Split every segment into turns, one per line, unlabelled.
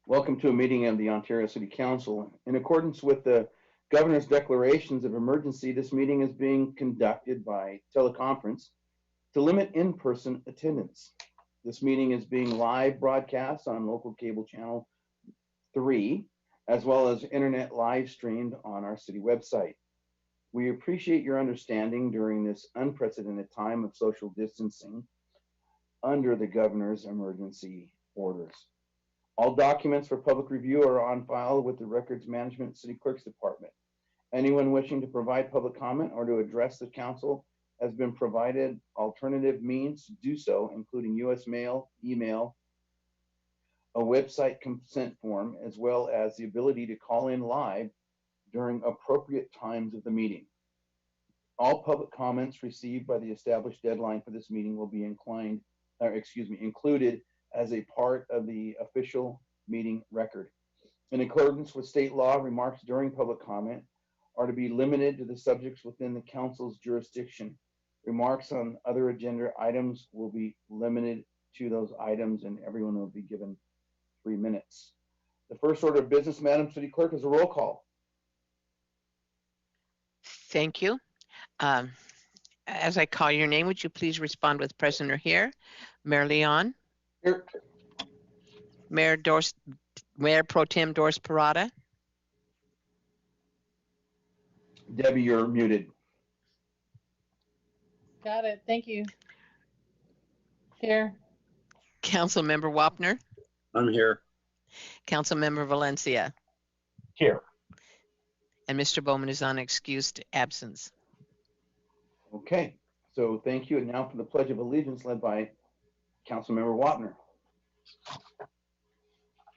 Welcome to a meeting of the Ontario City Council. In accordance with the Governor's declarations of emergency, this meeting is being conducted by teleconference to limit in-person attendance. This meeting is being live broadcast on local cable channel 3, as well as internet live streamed on our city website. We appreciate your understanding during this unprecedented time of social distancing under the Governor's emergency orders. All documents for public review are on file with the Records Management City Clerk's Department. Anyone wishing to provide public comment or to address the council has been provided alternative means to do so, including U.S. mail, email, a website consent form, as well as the ability to call in live during appropriate times of the meeting. All public comments received by the established deadline for this meeting will be included as a part of the official meeting record. In accordance with state law, remarks during public comment are to be limited to the subjects within the council's jurisdiction. Remarks on other agenda items will be limited to those items, and everyone will be given 3 minutes. The first order of business, Madam City Clerk, is a roll call.
Thank you. As I call your name, would you please respond with present or here? Mayor Leon?
Here.
Mayor Pro Tem Doris Parada?
Debbie, you're muted.
Got it. Thank you. Here.
Councilmember Wapner?
I'm here.
Councilmember Valencia?
Here.
And Mr. Bowman is on excused absence.
Okay, so thank you. And now for the Pledge of Allegiance led by Councilmember Wapner.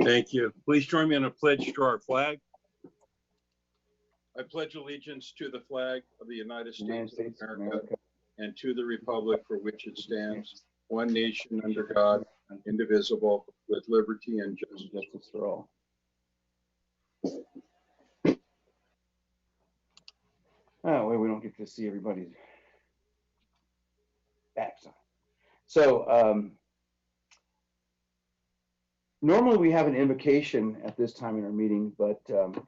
Thank you. Please join me in a pledge to our flag. I pledge allegiance to the flag of the United States of America and to the republic for which it stands, one nation under God, indivisible, with liberty and justice for all.
Oh, wait, we don't get to see everybody's backs on. So normally we have an invocation at this time in our meeting, but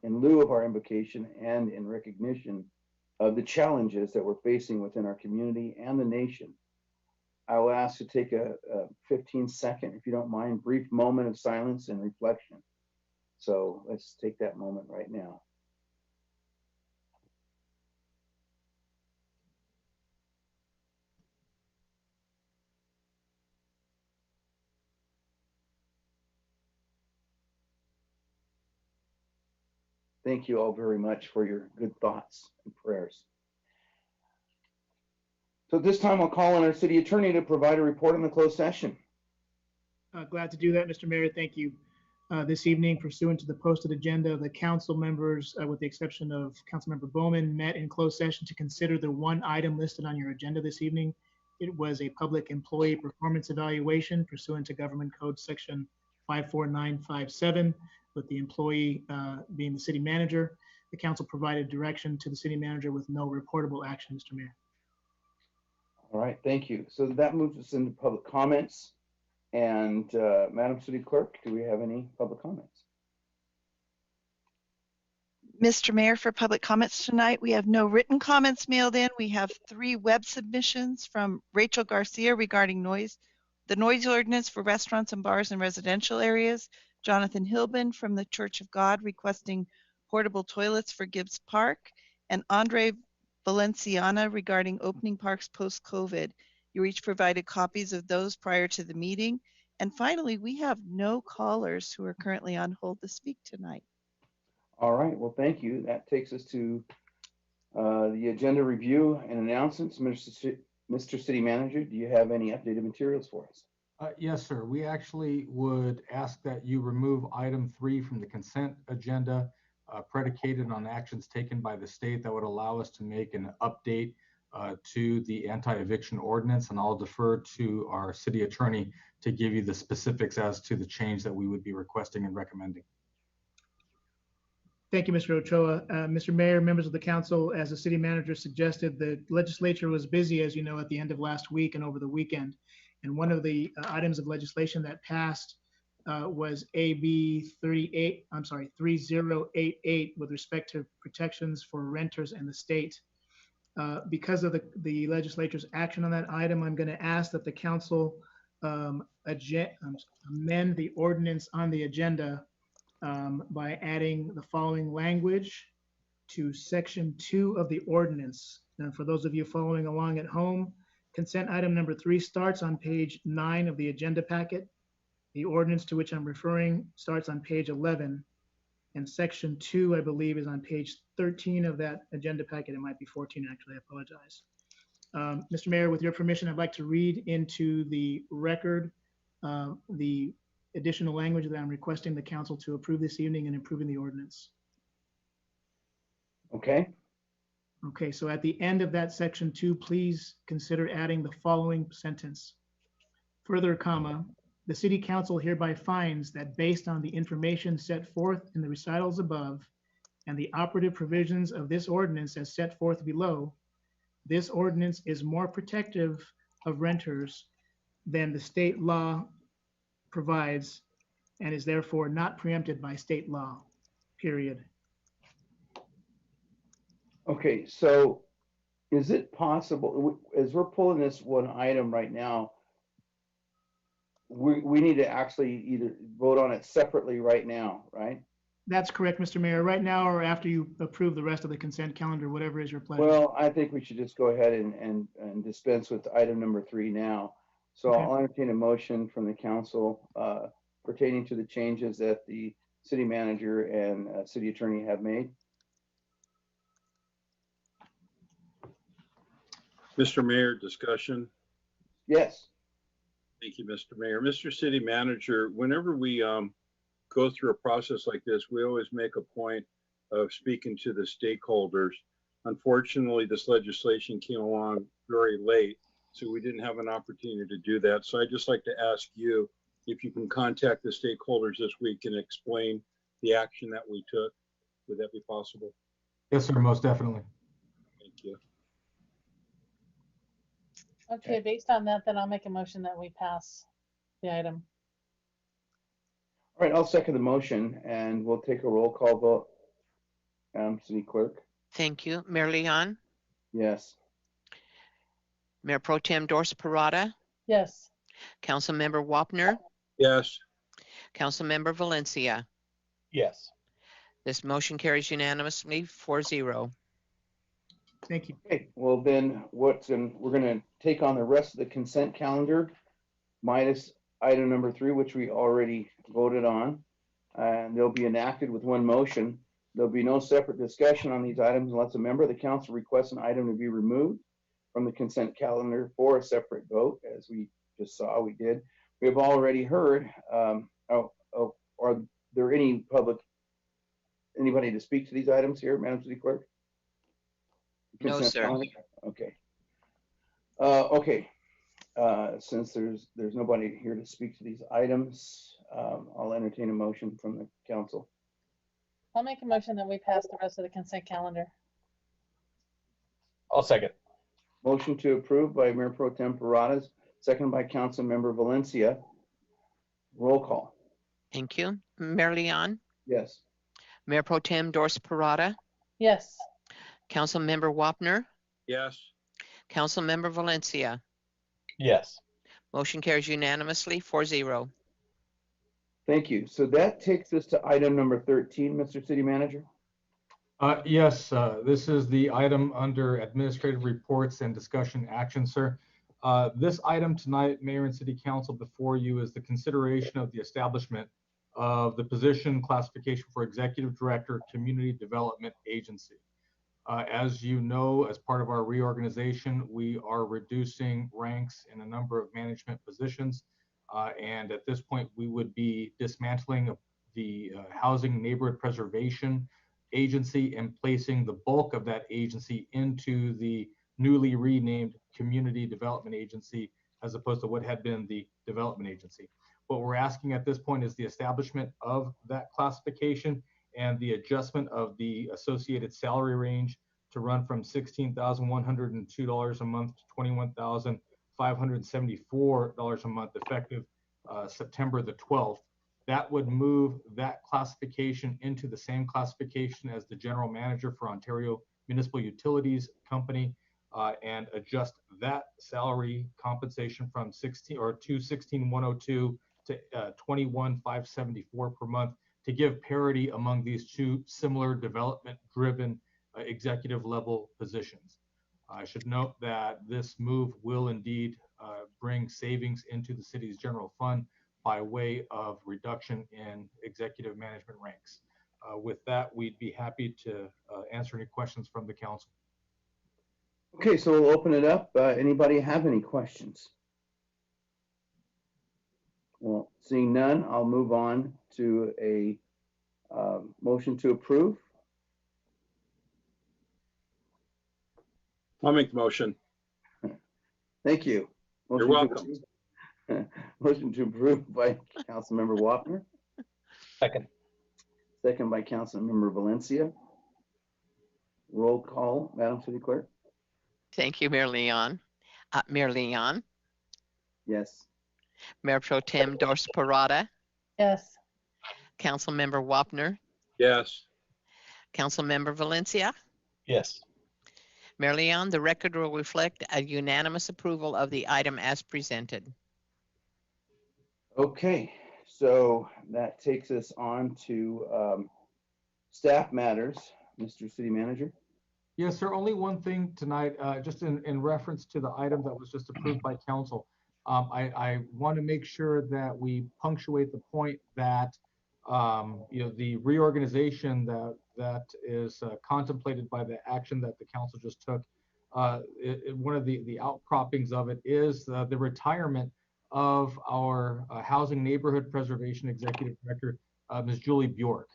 in lieu of our invocation and in recognition of the challenges that we're facing within our community and the nation, I will ask to take a 15-second, if you don't mind, brief moment of silence and reflection. So let's take that moment right now. Thank you all very much for your good thoughts and prayers. So at this time, I'll call on our city attorney to provide a report on the closed session.
Glad to do that, Mr. Mayor. Thank you. This evening, pursuant to the posted agenda, the council members, with the exception of Councilmember Bowman, met in closed session to consider the one item listed on your agenda this evening. It was a public employee performance evaluation pursuant to Government Code Section 54957, with the employee being the city manager. The council provided direction to the city manager with no reportable action, Mr. Mayor.
All right, thank you. So that moves us into public comments. And Madam City Clerk, do we have any public comments?
Mr. Mayor, for public comments tonight, we have no written comments mailed in. We have 3 web submissions from Rachel Garcia regarding the noise ordinance for restaurants and bars in residential areas, Jonathan Hilbin from the Church of God requesting portable toilets for Gibbs Park, and Andre Valenciana regarding opening parks post-COVID. You each provided copies of those prior to the meeting. And finally, we have no callers who are currently on hold to speak tonight.
All right, well, thank you. That takes us to the agenda review and announcements. Mr. City Manager, do you have any updated materials for us?
Yes, sir. We actually would ask that you remove item 3 from the consent agenda, predicated on actions taken by the state that would allow us to make an update to the anti-eviction ordinance, and I'll defer to our city attorney to give you the specifics as to the change that we would be requesting and recommending.
Thank you, Mr. Ochoa. Mr. Mayor, members of the council, as the city manager suggested, the legislature was busy, as you know, at the end of last week and over the weekend. And one of the items of legislation that passed was AB 3088 with respect to protections for renters and the state. Because of the legislature's action on that item, I'm going to ask that the council amend the ordinance on the agenda by adding the following language to section 2 of the ordinance. And for those of you following along at home, consent item number 3 starts on page 9 of the agenda packet. The ordinance to which I'm referring starts on page 11. And section 2, I believe, is on page 13 of that agenda packet. It might be 14, actually. I apologize. Mr. Mayor, with your permission, I'd like to read into the record the additional language that I'm requesting the council to approve this evening and approving the ordinance.
Okay.
Okay, so at the end of that section 2, please consider adding the following sentence. Further, comma, the city council hereby finds that based on the information set forth in the recitals above and the operative provisions of this ordinance as set forth below, this ordinance is more protective of renters than the state law provides and is therefore not preempted by state law, period.
Okay, so is it possible, as we're pulling this one item right now, we need to actually either vote on it separately right now, right?
That's correct, Mr. Mayor. Right now or after you approve the rest of the consent calendar, whatever is your pleasure.
Well, I think we should just go ahead and dispense with item number 3 now. So
Okay.
I'll entertain a motion from the council pertaining to the changes that the city manager and city attorney have made.
Mr. Mayor, discussion.
Yes.
Thank you, Mr. Mayor. Mr. City Manager, whenever we go through a process like this, we always make a point of speaking to the stakeholders. Unfortunately, this legislation came along very late, so we didn't have an opportunity to do that. So I'd just like to ask you if you can contact the stakeholders this week and explain the action that we took. Would that be possible?
Yes, sir, most definitely.
Thank you.
Okay, based on that, then I'll make a motion that we pass the item.
All right, I'll second the motion and we'll take a roll call vote. City Clerk?
Thank you. Mayor Leon,
Yes.
Mayor Pro Tem Dorsey Parada,
Yes.
Councilmember Wapner,
Yes.
Councilmember Valencia.
Yes.
This motion carries unanimously 4-0.
Thank you.
Okay, well then we're gonna take on the rest of the consent calendar minus item number 3, which we already voted on. And they'll be enacted with one motion. There'll be no separate discussion on these items unless a member of the council requests an item to be removed from the consent calendar for a separate vote, as we just saw we did. We have already heard, are there anybody to speak to these items here, Madam City Clerk?
No,
Consent
sir.
calendar? Okay. Okay. Since there's nobody here to speak to these items, I'll entertain a motion from the council.
I'll make a motion that we pass the rest of the consent calendar.
I'll second.
Motion to approve by Mayor Pro Tem Parada, second by Council Member Valencia. Roll call.
Thank you. Mayor Leon,
Yes.
Mayor Pro Tem Dorsey Parada,
Yes.
Councilmember Wapner,
Yes.
Councilmember Valencia.
Yes.
Motion carries unanimously 4-0.
Thank you. So that takes us to item number 13, Mr. City Manager.
Yes, this is the item under administrative reports and discussion action, sir. This item tonight, Mayor and City Council, before you is the consideration of the establishment of the position classification for Executive Director, Community Development Agency. As you know, as part of our reorganization, we are reducing ranks in a number of management positions. And at this point, we would be dismantling the Housing Neighborhood Preservation Agency and placing the bulk of that agency into the newly renamed Community Development Agency, as opposed to what had been the Development Agency. What we're asking at this point is the establishment of that classification and the adjustment of the associated salary range to run from $16,102 a month to $21,574 a month effective September the 12th. that would move that classification into the same classification as the general manager for Ontario Municipal Utilities Company, and adjust that salary compensation from 216,102 to 21,574 per month to give parity among these two similar development-driven executive level positions. I should note that this move will indeed bring savings into the city's general fund by way of reduction in executive management ranks. With that, we'd be happy to answer any questions from the council.
Okay, so we'll open it up. Anybody have any questions? Well, seeing none, I'll move on to a motion to approve.
I'll make the motion.
Thank you.
You're welcome.
Motion to approve by Councilmember Wapner,
Second.
second by Councilmember Valencia. Roll call, Madam City Clerk.
Thank you, Mayor Leon. Mayor Leon,
Yes.
Mayor Pro Tem Dorsey Parada,
Yes.
Councilmember Wapner,
Yes.
Councilmember Valencia.
Yes.
Mayor Leon, the record will reflect a unanimous approval of the item as presented.
Okay, so that takes us on to staff matters. Mr. City Manager.
Yes, sir. Only one thing tonight, just in reference to the item that was just approved by council. I want to make sure that we punctuate the point that the reorganization that is contemplated by the action that the council just took. One of the outcroppings of it is the retirement of our Housing Neighborhood Preservation Executive Director, Ms. Julie Bjork.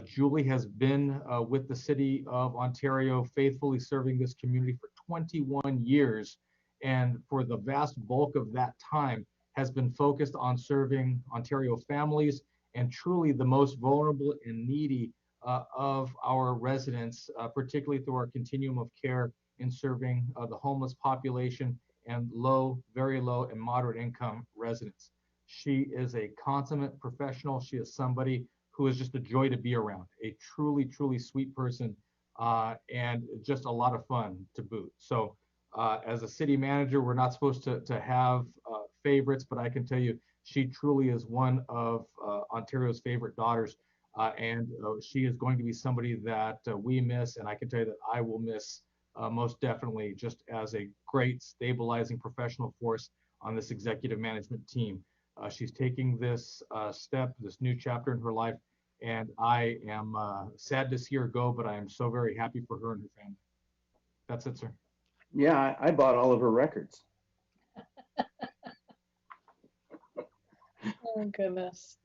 Julie has been with the City of Ontario, faithfully serving this community for 21 years. And for the vast bulk of that time has been focused on serving Ontario families and truly the most vulnerable and needy of our residents, particularly through our continuum of care in serving the homeless population and low, very low and moderate income residents. She is a consummate professional. She is somebody who is just a joy to be around, a truly, truly sweet person, and just a lot of fun to boot. So as a city manager, we're not supposed to have favorites, but I can tell you, she truly is one of Ontario's favorite daughters. And she is going to be somebody that we miss, and I can tell you that I will miss most definitely, just as a great stabilizing professional force on this executive management team. She's taking this step, this new chapter in her life, and I am sad to see her go, but I am so very happy for her and her family. That's it, sir.
Yeah, I bought all of her records.
Oh, goodness.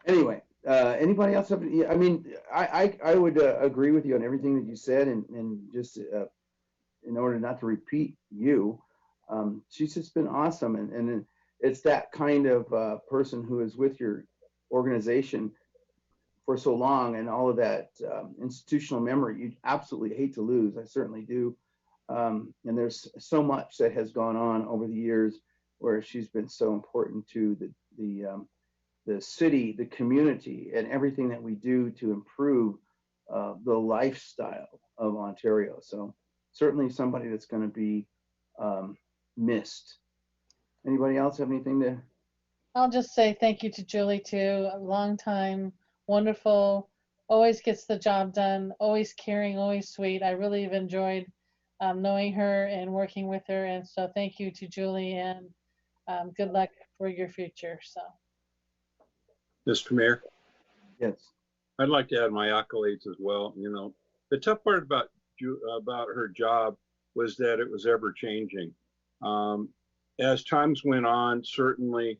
Anyway, anybody else have? I mean, I would agree with you on everything that you said, and just in order not to repeat you, she's just been awesome, and it's that kind of person who is with your organization for so long, and all of that institutional memory you absolutely hate to lose. I certainly do, and there's so much that has gone on over the years where she's been so important to the city, the community, and everything that we do to improve the lifestyle of Ontario. So certainly somebody that's going to be missed. Anybody else have anything to?
I'll just say thank you to Julie too. A long time, wonderful, always gets the job done, always caring, always sweet. I really have enjoyed knowing her and working with her. And so thank you to Julie, and good luck for your future. So.
Mr. Mayor,
Yes.
I'd like to add my accolades as well. You know, the tough part about her job was that it was ever changing. As times went on, certainly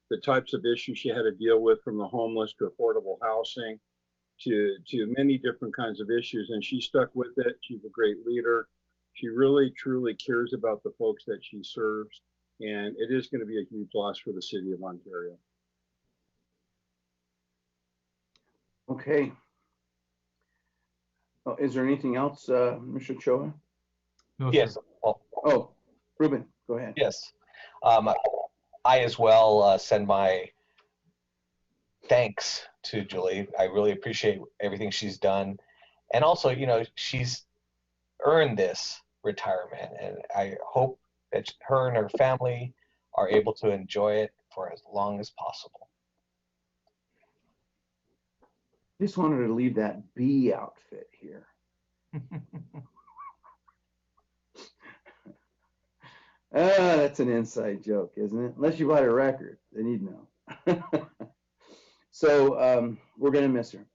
the types of issues she had to deal with, from the homeless to affordable housing to many different kinds of issues, and she stuck with it. She's a great leader. She really, truly cares about the folks that she serves, and it is going to be a huge loss for the city of Ontario.
Okay. Oh, is there anything else, Mr. Choa?
No,
Yes.
sir.
Oh, Ruben, go ahead.
Yes. I as well send my thanks to Julie. I really appreciate everything she's done. And also, she's earned this retirement, and I hope that her and her family are able to enjoy it for as long as possible.
Just wanted to leave that bee outfit here. That's an inside joke, isn't it? Unless you bought a record, then you'd know. So we're going to miss her.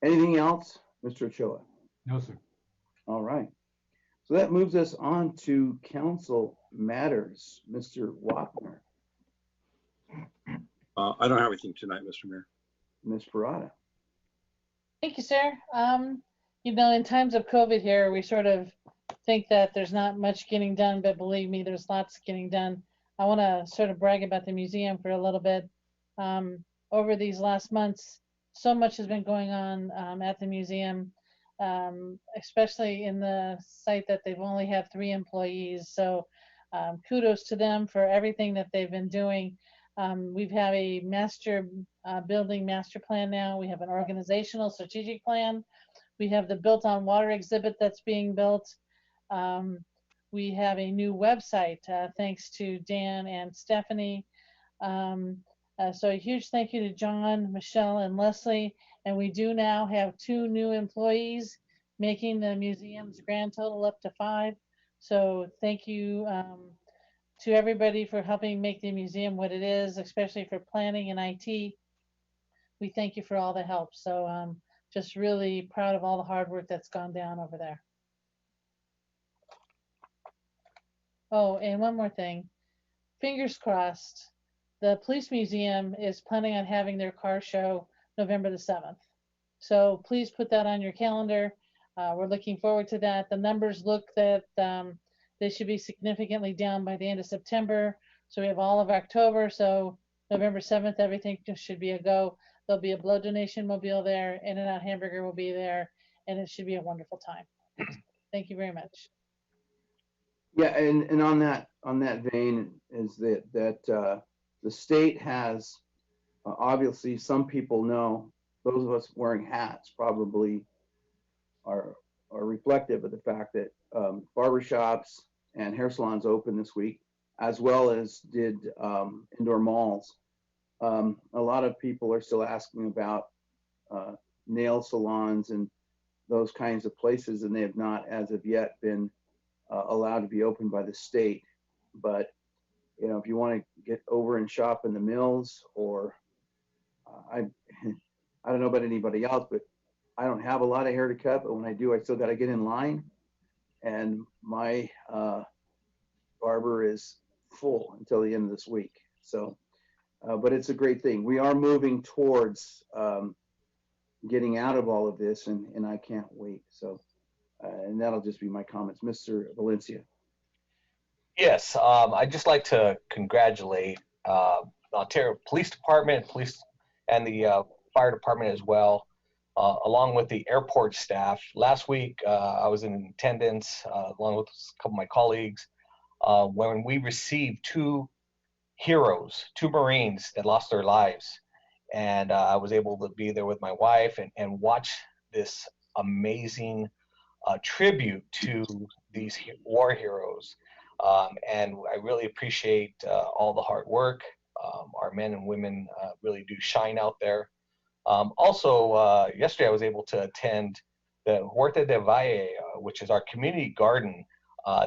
Anything else, Mr. Ochoa?
No, sir.
All right. So that moves us on to council matters. Mr. Wapner,
I don't have anything tonight, Mr. Mayor.
Ms. Parada.
Thank you, sir. In times of COVID here, we sort of think that there's not much getting done, but believe me, there's lots getting done. I want to sort of brag about the museum for a little bit. Over these last months, so much has been going on at the museum, especially in the site that they've only had 3 employees. So kudos to them for everything that they've been doing. We've had a building master plan now. We have an organizational strategic plan. We have the Built on Water exhibit that's being built. We have a new website thanks to Dan and Stephanie. So a huge thank you to John, Michelle, and Leslie. And we do now have 2 new employees, making the museum's grand total up to 5. So thank you to everybody for helping make the museum what it is, especially for planning and IT. We thank you for all the help. So just really proud of all the hard work that's gone down over there. Oh, and one more thing. Fingers crossed, the police museum is planning on having their car show November the 7th. So please put that on your calendar. We're looking forward to that. The numbers look that they should be significantly down by the end of September. So we have all of October. So November 7th, everything just should be a go. There'll be a blood donation mobile there. In-N-Out Hamburger will be there. And it should be a wonderful time. Thank you very much.
Yeah, and on that vein is that the state has obviously, some people know, those of us wearing hats probably are reflective of the fact that barbershops and hair salons open this week, as well as did indoor malls. A lot of people are still asking about nail salons and those kinds of places, and they have not, as of yet, been allowed to be open by the state. But if you want to get over and shop in the Mills, or I don't know about anybody else, but I don't have a lot of hair to cut. But when I do, I still got to get in line, and my barber is full until the end of this week. So, but it's a great thing. We are moving towards getting out of all of this, and I can't wait. So. And that'll just be my comments. Mr. Valencia.
Yes, I'd just like to congratulate the Ontario Police Department, and the fire department as well, along with the airport staff. Last week, I was in attendance along with a couple of my colleagues when we received 2 heroes, 2 Marines that lost their lives. And I was able to be there with my wife and watch this amazing tribute to these war heroes. And I really appreciate all the hard work. Our men and women really do shine out there. Also, yesterday I was able to attend the Huerta de Valle, which is our community garden.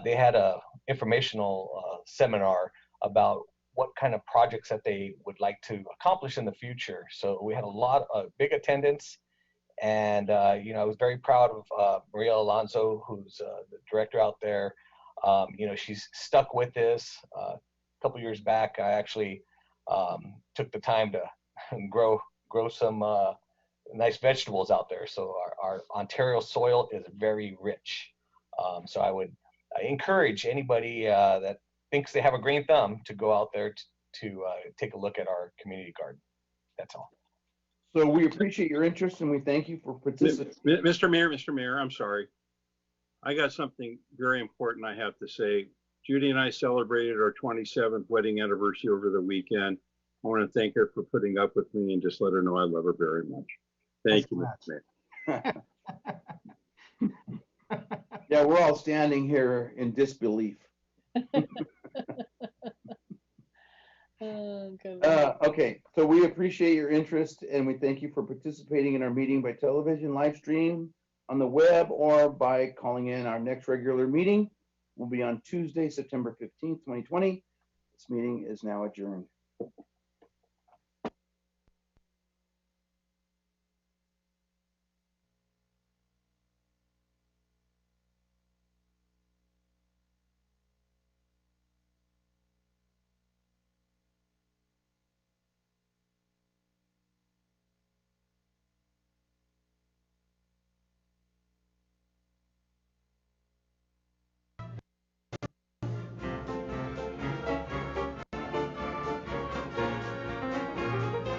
They had a informational seminar about what kind of projects that they would like to accomplish in the future. So we had a lot of big attendance. And, I was very proud of Maria Alonso, who's the director out there. She's stuck with this. A couple years back, I actually took the time to grow some nice vegetables out there. So our Ontario soil is very rich. So I would encourage anybody that thinks they have a green thumb to go out there to take a look at our community garden. That's all.
So we appreciate your interest, and we thank you for participating.
Mr. Mayor, I'm sorry. I got something very important I have to say. Judy and I celebrated our 27th wedding anniversary over the weekend. I want to thank her for putting up with me and just let her know I love her very much. Thank you, Mr. Mayor.
Yeah, we're all standing here in disbelief.
Oh, good.
Okay, so we appreciate your interest and we thank you for participating in our meeting by television, live stream, on the web, or by calling in. Our next regular meeting will be on Tuesday, September 15th, 2020. This meeting is now adjourned.